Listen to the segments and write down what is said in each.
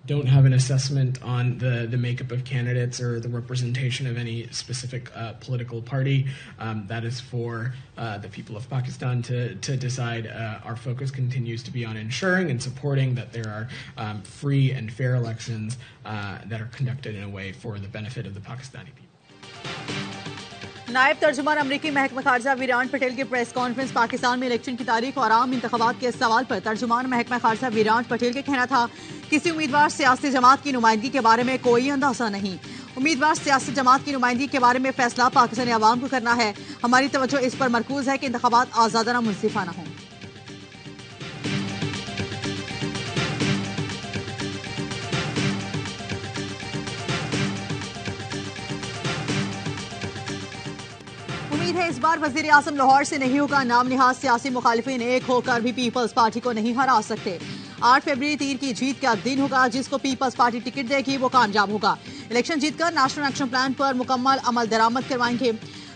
don't have an assessment on the makeup of candidates or the representation of any specific political party. That is for the people of Pakistan to decide. Our focus continues to be on ensuring and supporting that there are free and fair elections that are conducted in a way for the benefit of the Pakistani people. नायब तर्जुमान अमरीकी महकमा खारजा विरान पटेल की press conference. Pakistan में election की तारीख और आम इंतखाबात के सवाल पर तर्जुमान महकमा खारजा विरान पटेल का कहना था, किसी उम्मीदवार सियासी जमात की नुमाइंदगी के बारे में कोई अंदाजा नहीं। उम्मीदवार सियासी जमात की नुमाइंदगी के बारे में फैसला पाकिस्तानी अवाम को करना है। हमारी तवज्जो इस पर मरकूज है कि इंतखाबात आजादाना मुनसिफाना हों। उम्मीद है इस बार वजीर आजम लाहौर से नहीं होगा। नाम निहाज सियासी मुखालिफिन एक होकर भी पीपल्स पार्टी को नहीं हरा सकते। 8 फरवरी तीर की जीत का दिन होगा। जिसको पीपल्स पार्टी टिकट देगी वो कामयाब होगा। इलेक्शन जीतकर नेशनल एक्शन प्लान पर मुकम्मल अमल दरामद करवाएंगे।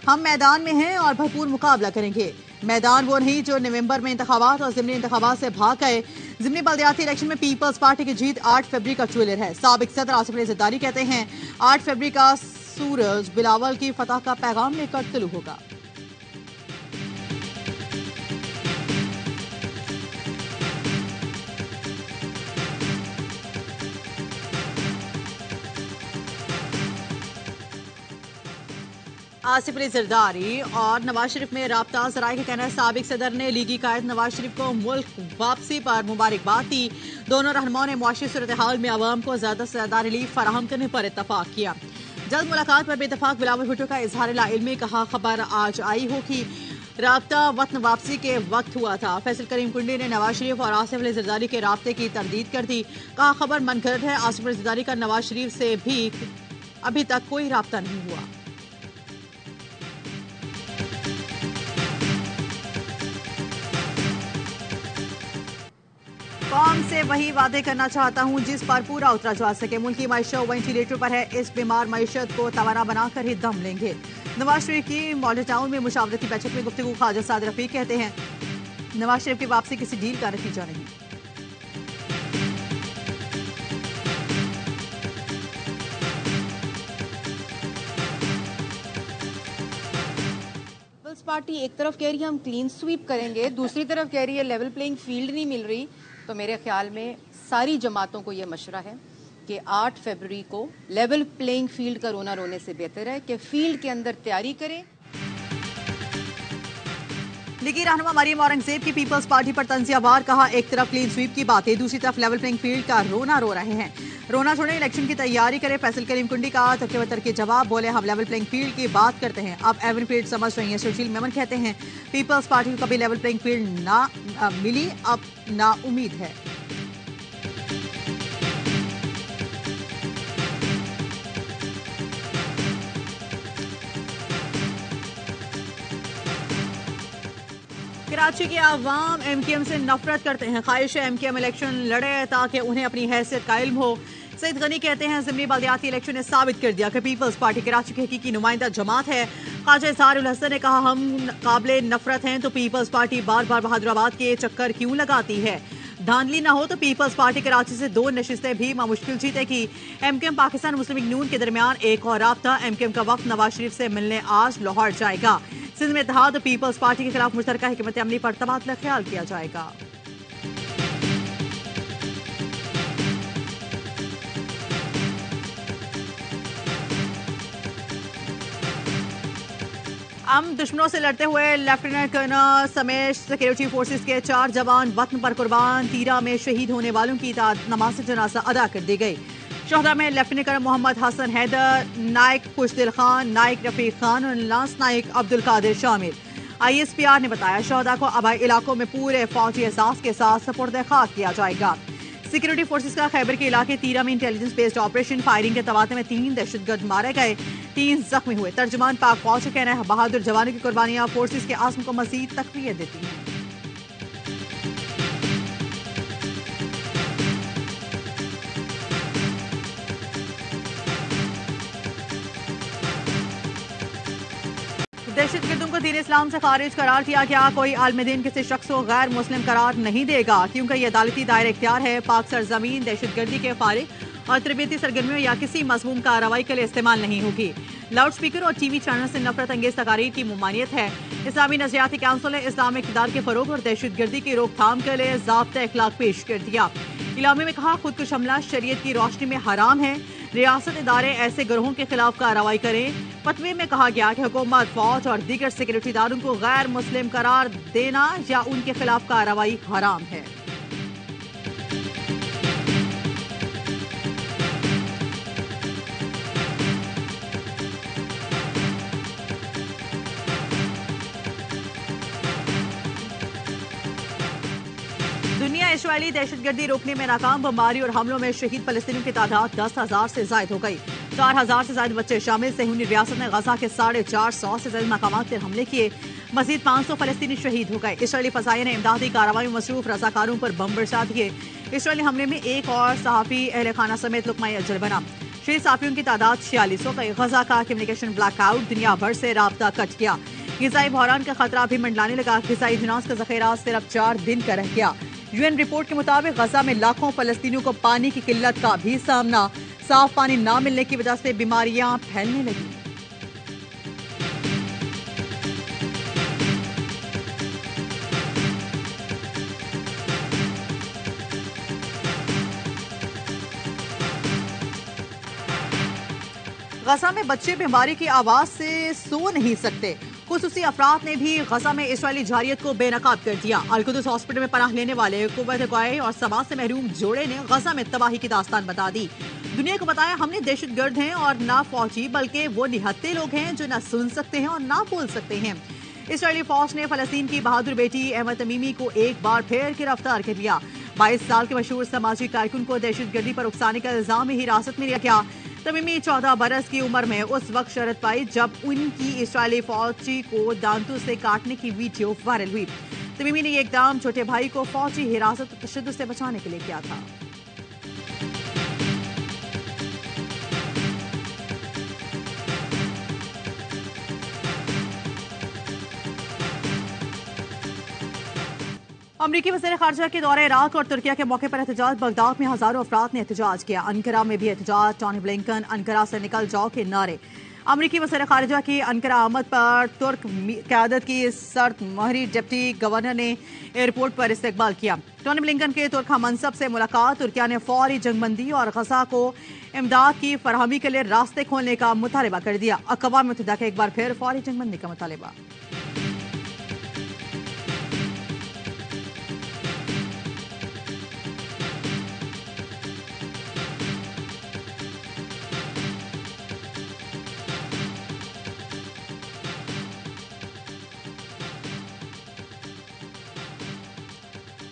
हम मैदान में हैं और भरपूर मुकाबला करेंगे। मैदान वो नहीं जो नवंबर में इंतखाबात और ज़िमनी इंतखाबात से भाग गए। ज़िमनी बल्दियाती इलेक्शन में पीपल्स पार्टी की जीत 8 फरवरी का ट्रेलर है। साबिक सदर आसिफ अली ज़रदारी कहते हैं, 8 फरवरी का सूरज बिलावल की फतह का पैगाम लेकर तुलू होगा। आसिफ अली ज़रदारी और नवाज शरीफ में राब्ता ज़राए का कहना है, साबिक सदर ने लीगी कायद नवाज शरीफ को मुल्क वापसी पर मुबारकबाद दी। दोनों रहनुमाओं ने मुआशी सूरत हाल में आवाम को ज्यादा से ज्यादा रिलीफ फराहम करने पर इत्तफाक किया। जल्द मुलाकात पर बेइत्तफाक बिलावल भुट्टो का इजहार लाइल्मी, कहा खबर आज आई हो कि राब्ता वतन वापसी के वक्त हुआ था। फैसल करीम कुंडी ने नवाज शरीफ और आसिफ अली ज़रदारी के राब्ते की तरदीद कर दी, कहा खबर मनगढ़ंत है। आसिफ अली ज़रदारी का नवाज शरीफ से भी अभी तक कोई राब्ता नहीं हुआ। कौम से वही वादे करना चाहता हूँ जिस पर पूरा उतरा जा सके। मुल्की मईशत वेंटिलेटर पर है, इस बीमार मईशत को तवाना बनाकर ही दम लेंगे। नवाज शरीफ की मॉडल टाउन में मुशावरती बैठक में गुफ्तगू। ख्वाजा साद रफीक कहते हैं, नवाज शरीफ की वापसी किसी डील का नतीजा नहीं। पीपल्स पार्टी एक तरफ कह रही है हम क्लीन स्वीप करेंगे, दूसरी तरफ कह रही है लेवल प्लेइंग फील्ड नहीं मिल रही। तो मेरे ख्याल में सारी जमातों को यह मशवरा है कि 8 फरवरी को लेवल प्लेइंग फील्ड का रोना रोने से बेहतर है कि फील्ड के अंदर तैयारी करें। लीगी रहनुमा मरियम औरंगजेब की पीपल्स पार्टी पर तंजियावार, कहा एक तरफ क्लीन स्वीप की बातें, दूसरी तरफ लेवल प्लेइंग फील्ड का रोना रो रहे हैं। रोना छोड़े, इलेक्शन की तैयारी करें। फैसल करीम कुंडी का तर्क के जवाब, बोले हम लेवल प्लेइंग फील्ड की बात करते हैं, अब एवन फील्ड समझ रही हैं। सुशील मेमन कहते हैं, पीपल्स पार्टी को कभी लेवल प्लेइंग फील्ड ना मिली, अब ना उम्मीद है। कराची के अवाम एमकेएम से नफरत करते हैं। ख्वाहिश है एमकेएम इलेक्शन लड़े ताकि उन्हें अपनी हैसियत का इल्म हो। सईद गनी कहते हैं, ज़िमनी बल्दियाती इलेक्शन ने साबित कर दिया कि पीपल्स पार्टी कराची की हकीकी नुमाइंदा जमात है। ख्वाजा इज़हारुल हसन ने कहा, हम काबिले नफरत हैं तो पीपल्स पार्टी बार बार बहादुराबाद के चक्कर क्यों लगाती है। धांधली ना हो तो पीपल्स पार्टी कराची से 2 नशिस्तें भी मामुश्किल जीतेगी। एमकेएम पाकिस्तान मुस्लिम लीग नून के दरमियान एक और राब्ता। एमकेएम का वक्त नवाज शरीफ से मिलने आज लाहौर जाएगा। सिंध में इत्तेहाद पीपल्स पार्टी के खिलाफ मुश्तरका हिकमत अमली पर तबादला ख्याल किया जाएगा। हम दुश्मनों से लड़ते हुए लेफ्टिनेंट कर्नल समेत सिक्योरिटी फोर्सेस के 4 जवान वतन पर कुर्बान। तीरा में शहीद होने वालों की नमाज जनाजा अदा कर दी गई। शोहदा में लेफ्टिनेंट कर्नल मोहम्मद हसन हैदर, नायक खुशदिल खान, नायक रफीक खान और लांस नायक अब्दुल कादिर शामिल। ISPR ने बताया, शोहदा को आबाई इलाकों में पूरे फौजी एहसास के साथ सपुर्द खाक किया जाएगा। सिक्योरिटी फोर्सेस का खैबर के इलाके तीरा में इंटेलिजेंस बेस्ड ऑपरेशन फायरिंग के तवाते में 3 दहशतगर्द मारे गए, 3 जख्मी हुए। तर्जुमान पाक फौज का कहना है, बहादुर जवानों की कुर्बानियां फोर्सेस के आज़म को मजीद तकवीत देती हैं। दहशतगर्दों को दीन इस्लाम से खारिज करार दिया गया। कोई आलम दीन किसी शख्स को गैर मुस्लिम करार नहीं देगा, क्योंकि यह अदालती दायरे इख्तियार है। पाक सरजमीन दहशतगर्दी के फारिग और तरबियती सरगर्मियों या किसी मजमूम कार्रवाई के लिए इस्तेमाल नहीं होगी। लाउड स्पीकर और टीवी चैनल से नफरत अंगेज तकारीर की ममानियत है। इस्लामी नजरियाती काउंसिल ने इस्लामिक इक़्तिदार के फरोग और दहशतगर्दी की रोकथाम के लिए ज़ाब्ता अखलाक पेश कर दिया। इलामे में कहा, खुदकुश हमला शरीयत की रोशनी में हराम है। रियासत इदारे ऐसे गिरोहों के खिलाफ कार्रवाई करें। फतवे में कहा गया कि हुकूमत, फौज और दीगर सिक्योरिटी इदारों को गैर मुस्लिम करार देना या उनके खिलाफ कार्रवाई हराम है। दुनिया इस्राएली दहशतगर्दी रोकने में नाकाम। बमबारी और हमलों में शहीद फलस्तीनियों की तादाद 10,000 से जायद हो गई। 4,000 से ज्यादा बच्चे शामिल। सेहूनी रियासत ने गजा के 450 से ज्यादा मकामात पर हमले किए। मजीद 500 फलस्तीनी शहीद हो गए। इसराइली फसाइया ने इमदादी कार्रवाई में मसरूफ रजाकारों पर बम बरसा दिए। इसराइली हमले में एक और सहाफी अहले खाना समेत लुकमा अजर बना। शहीद सहाफियों की तादाद 46 हो गई। गजा का कम्युनिकेशन ब्लैकआउट, दुनिया भर से राब्ता कट गया। ग़िज़ाई बहरान का खतरा भी मंडलाने लगा। ग़िज़ाई जिनास का जखीरा सिर्फ 4 दिन का रह गया। यूएन रिपोर्ट के मुताबिक गजा में लाखों फलस्तीनियों को पानी की किल्लत का भी सामना। साफ पानी न मिलने की वजह से बीमारियां फैलने लगी। गजा में बच्चे बीमारी की आवाज से सो नहीं सकते। खुसूसी अफराद ने भी गजा में इसराइली जारियत को बेनकाब कर दिया। अलकुदस हॉस्पिटल में पनाह लेने वाले कुव्वत ग़ाए और समाज से महरूम जोड़े ने गजा में तबाही की दास्तान बता दी। दुनिया को बताया, हमने दहशतगर्द हैं और ना फौजी, बल्कि वो निहत्ते लोग हैं जो ना सुन सकते हैं और ना बोल सकते हैं। इसराइली फौज ने फलस्तीन की बहादुर बेटी अहमद तमीमी को एक बार फिर गिरफ्तार कर लिया। 22 साल के मशहूर समाजी कारकुन को दहशतगर्दी पर उकसाने का इल्जाम में हिरासत में लिया गया। तमीमी 14 बरस की उम्र में उस वक्त शरत पाई जब उनकी इसराइली फौजी को दांतों से काटने की वीडियो वायरल हुई। तमीमी ने ये इकदाम छोटे भाई को फौजी हिरासत और तशद्दुद से बचाने के लिए किया था। अमरीकी वज़ीर ख़ारिजा के दौरे इराक और तुर्किया के मौके पर एहतजाज। बगदाद में हजारों अफराद ने एहतजाज किया। अंकारा में भी एहतजाज। टॉनी ब्लिंकन, अंकारा से निकल जाओ के नारे। अमरीकी वज़ीर ख़ारिजा की अंकारा आमद पर तुर्क क़यादत की सर्द महरी डिप्टी गवर्नर ने एयरपोर्ट पर इस्तकबाल किया। टॉनी ब्लिंकन के तुर्क मनसब से मुलाकात। तुर्किया ने फौरी जंगबंदी और गजा को इमदाद की फरहमी के लिए रास्ते खोलने का मुतालबा कर दिया। अक़वाम मुत्तहिदा का एक बार फिर फौरी जंगबंदी का मुतालबा।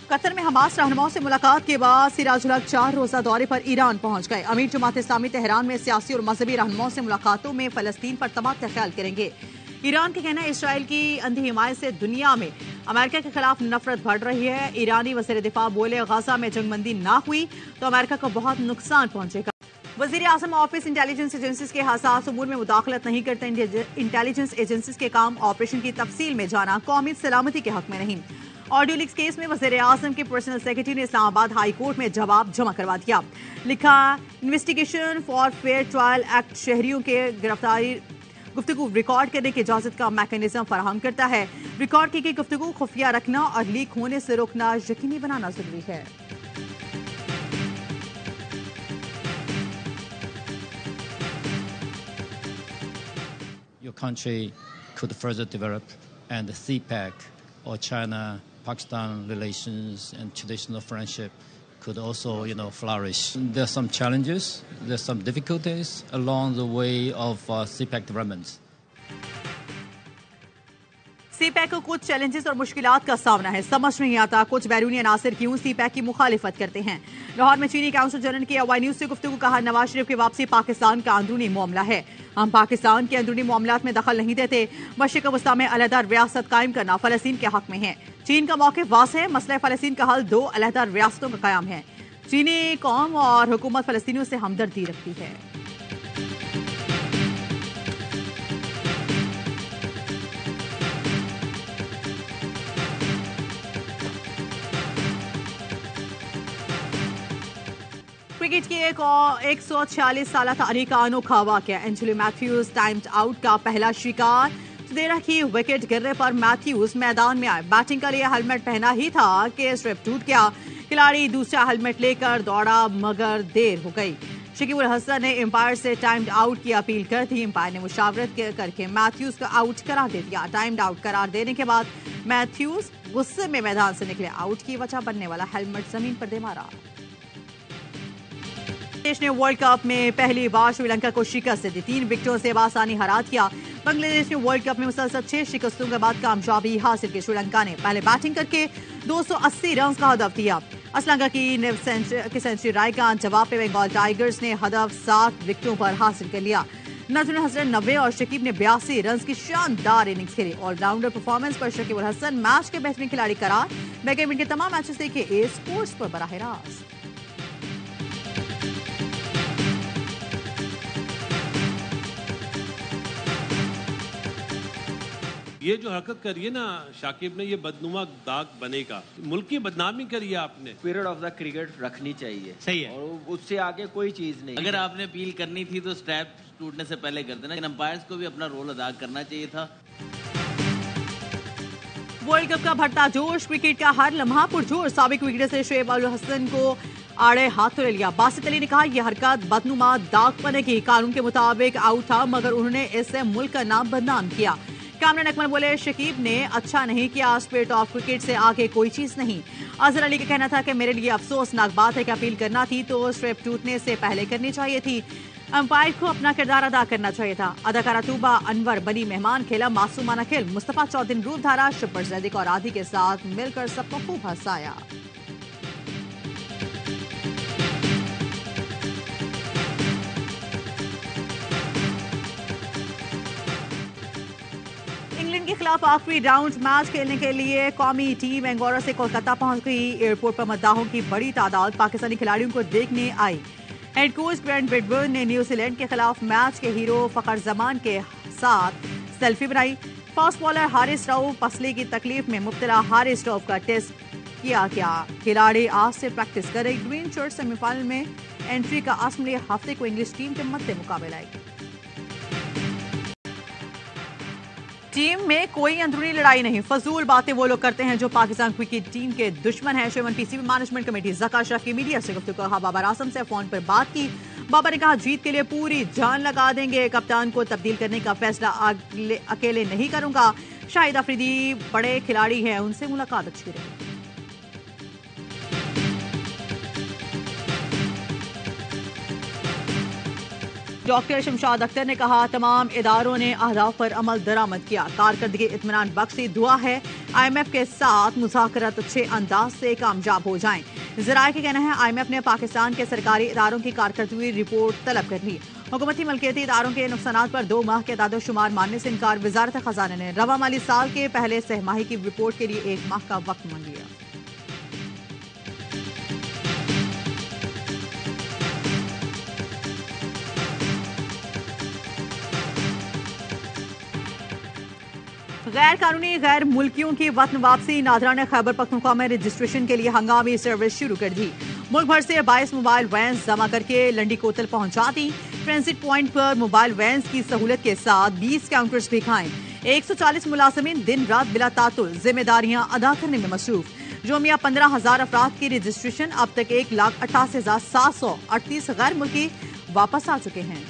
कतर में हमास रहनुमाओं से मुलाकात के बाद सिराजुल हक 4 रोजा दौरे पर ईरान पहुंच गए। अमीर जमात इस्लामी तेहरान में सियासी और मजहबी रहनुमाओं से मुलाकातों में फलस्तीन पर तबादला ख्याल करेंगे। ईरान का कहना है, इसराइल की अंधी हिमायत से दुनिया में अमेरिका के खिलाफ नफरत बढ़ रही है। ईरानी वज़ीर दिफा बोले, गजा में जंगबंदी ना हुई तो अमेरिका को बहुत नुकसान पहुंचेगा। वज़ीर आज़म ऑफिस इंटेलिजेंस एजेंसीज के हसास उमूर में मुदाखलत नहीं करते। इंटेलिजेंस एजेंसीज के काम ऑपरेशन की तफसील में जाना कौमी सलामती के हक में नहीं। ऑडियो लीक्स केस में वज़ीर आज़म के पर्सनल सेक्रेटरी ने इस्लामाबाद हाई कोर्ट में जवाब जमा करवा दिया। लिखा, investigation for fair trial act शहरियों के गिरफ्तारी गुफ्तगू रिकॉर्ड करने की इजाजत का मैकेनिज्म फराहम करता है। रिकॉर्ड की गई गुफ्तगू खुफिया रखना और लीक होने से रोकना यकीनी बनाना जरूरी है। Your country could further develop, and the CPEC or China-Pakistan relations and traditional friendship could also, flourish. There's some challenges, there's some difficulties along the way of CPEC development. CPEC को कुछ challenges और मुश्किलात का सामना है। समझ नहीं आता कुछ बैरूनी अनासर क्यों सीपैक की मुखालिफत करते हैं। लाहौर में चीनी काउंसिल जनरल की वाई न्यूज से गुफ्तगू। कहा, नवाज शरीफ की वापसी पाकिस्तान का अंदरूनी मामला है। हम पाकिस्तान के अंदरूनी मामलात में दखल नहीं देते। मशरिक़ वस्ता में अलहदा रियासत कायम करना फलस्तीन के हक में है। चीन का मौक़िफ़ वाज़ेह है। मसला फलस्तीन का हल 2 अलहदा रियासतों का क़याम है। चीनी कौम और हुकूमत फलस्तीनियों से हमदर्दी रखती है। क्रिकेट की एक 146 साल तारीख का अनोखा वाकया। एंजेलो मैथ्यूज टाइम्ड आउट का पहला शिकार। सुदेरा की विकेट गिरने पर मैथ्यूज मैदान में आए। बैटिंग के लिए हेलमेट पहना ही था कि स्ट्रिप टूट गया। खिलाड़ी दूसरा हेलमेट लेकर दौड़ा मगर देर हो गई। शकीब उल हसन ने एम्पायर से टाइम्ड आउट की अपील कर दी। एम्पायर ने मुशावरत करके मैथ्यूज को आउट करार दे दिया। टाइम्ड आउट करार देने के बाद मैथ्यूज गुस्से में मैदान से निकले। आउट की वजह बनने वाला हेलमेट जमीन पर दे मारा। बांग्लादेश ने वर्ल्ड कप में पहली बार श्रीलंका को शिकस्त दी। 3 विकेटों से आसानी हरा दिया। बांग्लादेश ने वर्ल्ड कप में मुसलसल 6 शिकस्तों के बाद कामयाबी हासिल की। श्रीलंका ने पहले बैटिंग करके 280 रन का हदफ दिया। असलंका की सेंचुरी रायका जवाब पे बंगाल टाइगर्स ने हदफ 7 विकेटों पर हासिल कर लिया। नजरुल हसन 90 और शकीब ने 82 रन की शानदार इनिंग्स खेली। ऑलराउंडर परफॉर्मेंस पर शकीब उल हसन मैच के बेहतरीन खिलाड़ी करार। बैडमिंटन के तमाम मैचेस देखे ए स्पोर्ट्स पर बराह रास्त। ये जो हरकत करी है ना शाकिब ने, ये बदनुमा दाग बनेगा। मुल्क की बदनामी करी है आपने। पीरियड ऑफ द क्रिकेट रखनी चाहिए। सही है। और उससे आगे कोई चीज नहीं। अगर आपने अपील करनी थी तो स्ट्रैप टूटने से पहले कर देना। लेकिन अंपायर्स को भी अपना रोल अदा करना चाहिए था। वर्ल्ड कप का बढ़ता जोश, क्रिकेट का हर लम्हा पुरजोर। साबिक विकेटर से शोएब उल हसन को आड़े हाथों ले लिया। बासित अली ने कहा यह हरकत बदनुमा दाग बनेगी। कानून के मुताबिक आउट था मगर उन्होंने इससे मुल्क का नाम बदनाम किया। कामरान अकमल बोले शकीब ने अच्छा नहीं किया। स्पिरिट ऑफ क्रिकेट से आगे कोई चीज नहीं। अजहर अली का कहना था कि मेरे लिए अफसोसनाक बात है कि अपील करना थी तो स्ट्रिप टूटने से पहले करनी चाहिए थी। अंपायर को अपना किरदार अदा करना चाहिए था। अदाकारा तूबा अनवर बनी मेहमान, खेला मासूमाना खेल। मुस्तफा चौधरी रूप धारा, शुभर जैदिक और आदि के साथ मिलकर सबको खूब हंसाया। इंग्लैंड के खिलाफ आखिरी राउंड मैच खेलने के लिए कौमी टीम एंगोरा से कोलकाता पहुंच गई। एयरपोर्ट पर मद्दाहों की बड़ी तादाद पाकिस्तानी खिलाड़ियों को देखने आई। हेड कोच ग्रेंट ब्रिडबर्न ने न्यूजीलैंड के खिलाफ मैच के हीरो फखर जमान के साथ सेल्फी बनाई। फास्ट बॉलर हारिस रऊफ पसली की तकलीफ में मुब्तला हारिस रऊफ का टेस्ट किया गया। खिलाड़ी आज से प्रैक्टिस करे। ग्रीन शर्ट सेमीफाइनल में एंट्री का आसमली हफ्ते को इंग्लिश टीम के मद्दे मुकाबले आएगी। टीम में कोई अंदरूनी लड़ाई नहीं। फजूल बातें वो लोग करते हैं जो पाकिस्तान क्रिकेट टीम के दुश्मन हैं। शेवन पीसीबी मैनेजमेंट कमेटी जका अशरफ की मीडिया से गुफ्तगू कहा। बाबर आजम से फोन पर बात की। बाबर ने कहा जीत के लिए पूरी जान लगा देंगे। कप्तान को तब्दील करने का फैसला अकेले नहीं करूंगा। शाहिद अफरीदी बड़े खिलाड़ी हैं, उनसे मुलाकात अच्छी रही। डॉक्टर शमशाद अख्तर ने कहा तमाम इदारों ने अहदाफ पर अमल दरामद किया। कारकर्दगी इत्मीनान बख्शी दुआ है। IMF के साथ मुज़ाकरात अच्छे अंदाज से कामयाब हो जाएं। ज़राए का कहना है IMF ने पाकिस्तान के सरकारी इदारों की कारकर्दगी रिपोर्ट तलब कर ली। हुकूमती मलकियती इदारों के नुकसानात पर 2 माह के दादो शुमार मानने से इनकार। वजारत खजाना ने रवा माली साल के पहले सहमाही की रिपोर्ट के लिए 1 माह का वक्त मांग लिया। गैर कानूनी गैर मुल्कियों की वतन वापसी। नादरा ने खैबर पख्तूनख्वा में रजिस्ट्रेशन के लिए हंगामी सर्विस शुरू कर दी। मुल्क भर से 22 मोबाइल वैन जमा करके लंडी कोतल पहुंचा दी। ट्रांजिट पॉइंट पर मोबाइल वैन की सहूलत के साथ 20 काउंटर्स भी खाएं। 140 मुलाजिमीन दिन रात बिला तातुल जिम्मेदारियां अदा करने में मसरूफ। जोमिया 15,000 अफराद की रजिस्ट्रेशन। अब तक 1,88,738 गैर मुल्की वापस आ चुके हैं।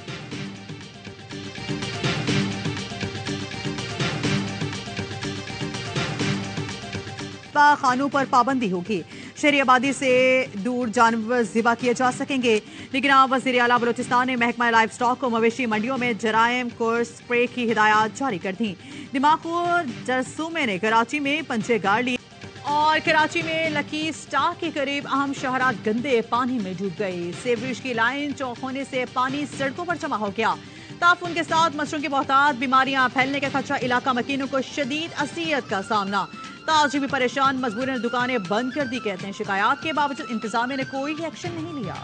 खानों पर पाबंदी होगी। शहरी आबादी से दूर जानवर ज़िबा किए जा सकेंगे। लेकिन वज़ीर आला बलोचिस्तान ने महकमा लाइफ स्टॉक को मवेशी मंडियों में जराइम को स्प्रे की हिदायत जारी कर दी। दिमागखोर जरसूमे ने कराची में पंचे गाड़ लिए और कराची में लकी स्टार के करीब अहम शहरा गंदे पानी में डूब गई। सेवरेज की लाइन चौक होने से पानी सड़कों पर जमा हो गया। ताफून के साथ मच्छरों की बहुतात, बीमारियां फैलने का खतरा। इलाका मकीनों को शदीद असियत का सामना। ताजी भी परेशान, मजबूरन दुकानें बंद कर दी। कहते हैं शिकायत के बावजूद इंतजामिया ने कोई एक्शन नहीं लिया।